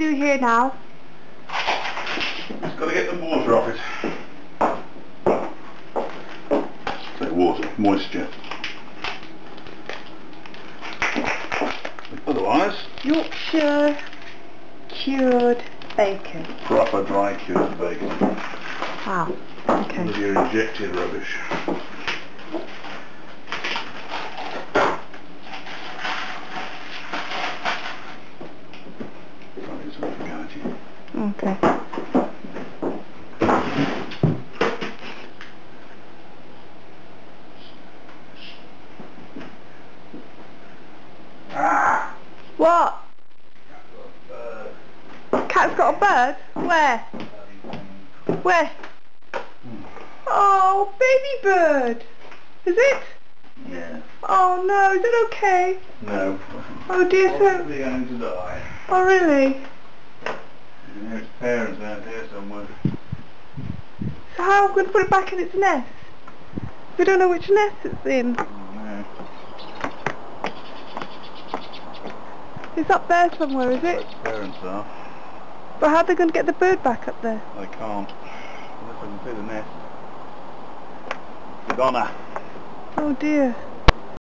do here now? Just got to get the water off it. Say water, moisture. Otherwise, Yorkshire cured bacon. proper dry cured bacon. Wow. Okay. With your injected rubbish. Okay. Ah! What? Cat's got a bird? Where? Where? Oh, baby bird. Is it? Yeah. Oh no, is it okay? No. Oh dear, so... Possibly going to die. Oh really? And its parents out here somewhere. So how are we going to put it back in its nest? We don't know which nest it's in. No. It's up there somewhere, is it? Its parents are. But how are they going to get the bird back up there? They can't. Unless I can see the nest. It's gone now. Oh dear.